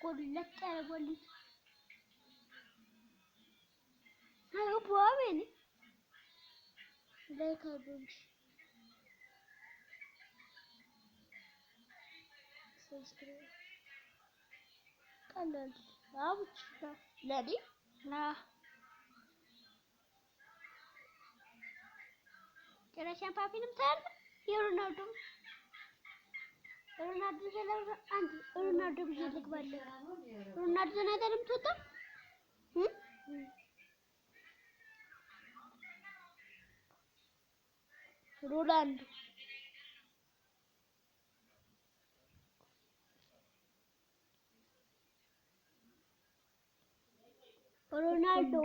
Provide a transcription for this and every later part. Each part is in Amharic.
ቆለጥ ያረጋልኝ አባባኔ ለካዶንሽ ሰብስክራይብ ቀላል አብቻ ለዲ ጨረሻን ፓፒንም ታል የሮናልዶ ዘላው አንድ ሮናልዶ ቢልክ ባለ ሮናልዶ ነገርም ተወጣ ሮናልዶ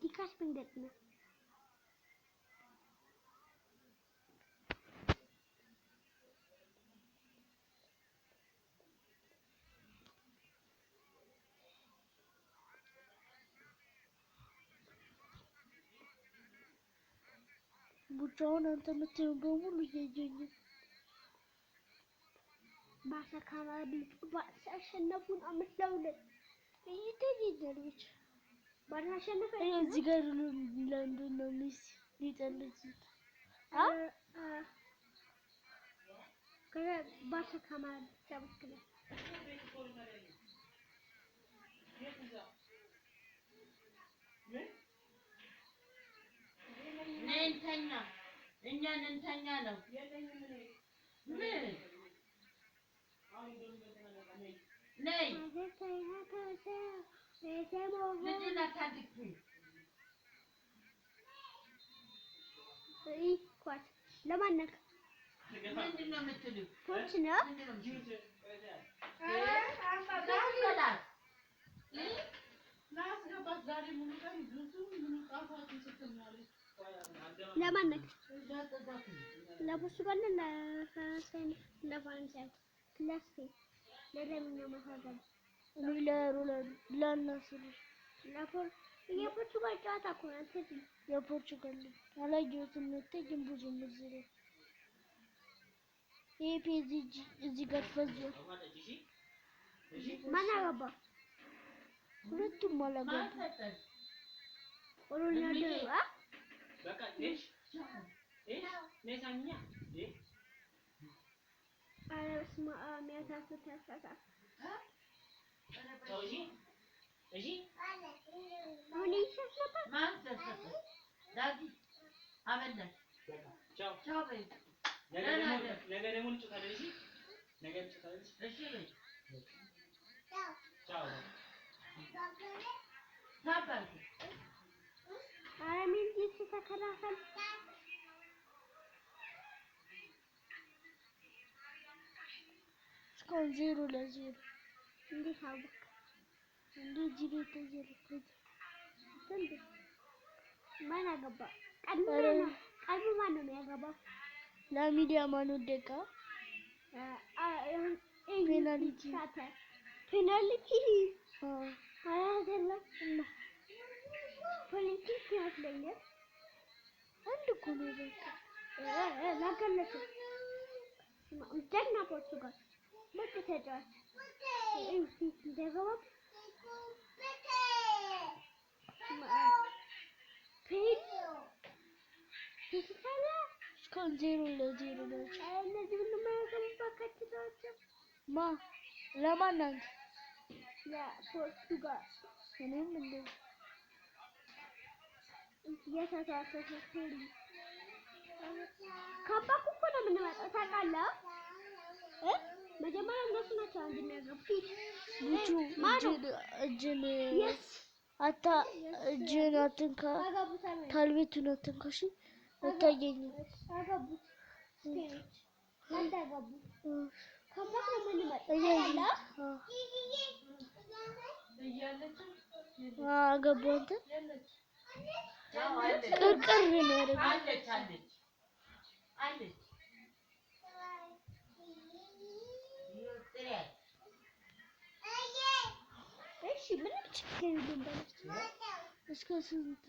ዲካስ ብንገጥና ቡቻውን አንተ የምትይው በሙሉ እያየኝ ባሰካማ ባሰሸነፉን አምስለውለ ይተጂደልች ባሰሸነፈ እዚህ ጋር ለንደን ነው ሊጠልዝ ከዛ ባሰካማ ተብክለ ነንተኛ እኛ ነንተኛ ነው ምን ነይ ልጅና ታድኩ ኳስ ለማነክ ምንድነው የምትሉት ፎርች ነው ለማነክ ለፖርቹጋል ለፈረንሳይ ለፈረንሳይ ለስፔን ለለምኛው መሰረት ለናስር የፖርቹጋል ጨዋታ እኮ ነው የፖርቹጋል አላየሁትም ግን ብዙ ምዝር የፒኤስጂ እዚህ ጋር ፈዟል ማን አገባ ሁለቱም አላገቡ ሮናልዶ በቃ እሺ ነሳኛ አረስማ የሚያሳፍታ ሳሳ እሺ እሺ ምን ይሰሰተ ማን ተሰተ ዳዲ አበላ ቻው ቻው በይ ነገ ደግሞ እንጫወታለን እሺ ነገ እንጫወታለን እሺ በይ ቻው ታባል አረሚን ዲስ ተከራከል እስካሁን 0-0 እንዴት አወቅ እንዴ ጂቢ ተጀልኩት እንዴ ማን አገባ ቀልቡ ማን ነው የሚያገባው ለሚዲያ ማን ወደቀ ፔናልቲ አይደለም ፖለቲክ ያስለኛል አንድ እኮ ነው በቃ ላገለች ጀግና ፖርቹጋል ምርጥ ተጫዋች እንደገባ እስካሁን 0-0 ናቸው እነዚህ ሁሉም አያገቡባቸው ማ ለማን ናት ለፖርቹጋል እኔም እንደዚህ የተሳሳተ ሄሊ ካባኩ እኮ ነው የምንመጣው ታውቃለህ መጀመሪያ እነሱ ናቸው አንድ የሚያገቡት ልጁ እጅን አታ እጅን አትንካ ታልቤቱን አትንካ እሺ አታየኝም አገቡት ስፔኖች አንድ አገቡ ካባኩ ነው የምንመጣው እያለች አገቡ አንተ ቅርቅር ነው ያደረገው አለች እሺ ምንም ችግር የለም እስከ ስንት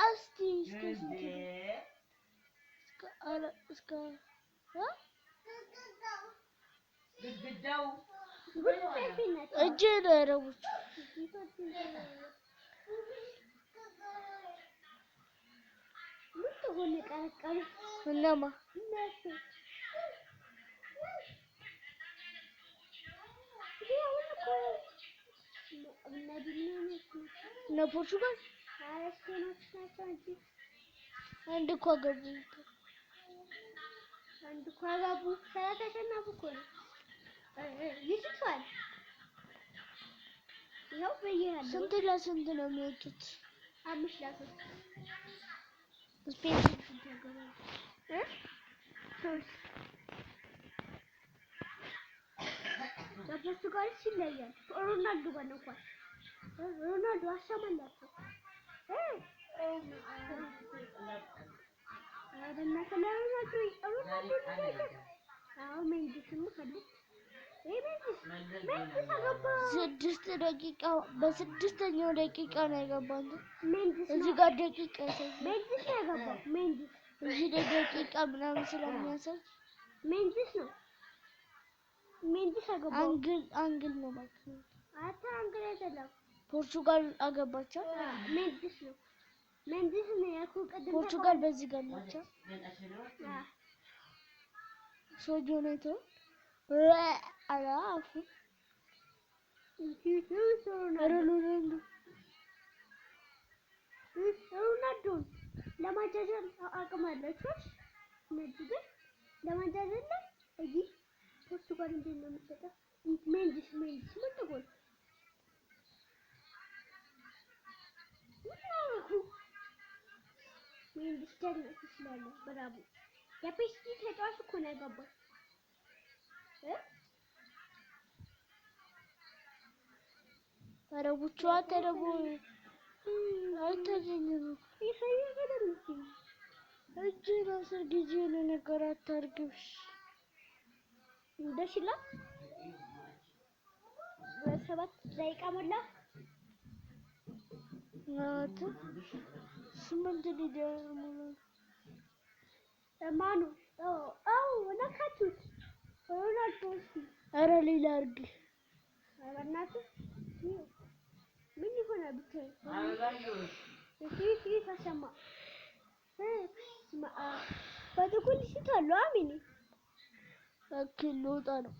እስቲ እስከ ስንት እስከ ግድግዳው እጄ ነው ያደረጉት። ምን ትሆን ቀረቀረ እነማ እነ ፖርቹጋል አንድ እኮ ገቡ። ተሸናፊ እኮ ነው። ይስፋል። ይኸው በየሃለ ስንት ለስንት ነው የሚወጡት? 5-3 ስፔን ስንት ያገባል? 3 ለፖርቹጋል ይለያል። ሮናልዶ ጋር ነው እንኳን ሮናልዶ አሰማላቸው ስድስት ደቂቃ በስድስተኛው ደቂቃ ነው የገባው። እዚህ ጋር ደቂቃ ሜንዲስ ነው የገባው። ሜንዲስ እዚህ ደቂቃ ምናምን ስለሚያሳይ ሜንዲስ ነው። ሜንዲስ አገባው። አንግል ነው ማለት ነው። አንግል አይደለም። ፖርቹጋል አገባቸው። ሜንዲስ ነው። ሜንዲስ ነው ያልኩህ ቅድም። ፖርቹጋል በዚህ ጋር ናቸው። ሶጆኔቶ አላፉ ሮናልዶ ለማጃጀል አቅም አላቸው። ግን ለማጃጀል እዚህ ፖርቹጋል እንዴት ነው የምትሰጠው? ሜንዲስ ምን ትጎል ሜንዲስ ደግሞ ይችላል። ብራቮ የፒኤስጂ ተጫዋች እኮ ነው ያገባው። አረቦቹ አተረቡ አይተገኝም። ይሄ እጅ ለስር ጊዜ ለነገር አታርግሽ እንደሽላ 7 ደቂቃ ሞላ። ናት 8 ሊደርሙ ማኑ ነካቱት። ሮናልዶ ኧረ ሌላ አድርግ። ኧረ በእናትህ ምን ይሆናል ብታይ እሺ ተሰማ በትኩል ሲታሉ አሚኒ አክል ወጣ ነው።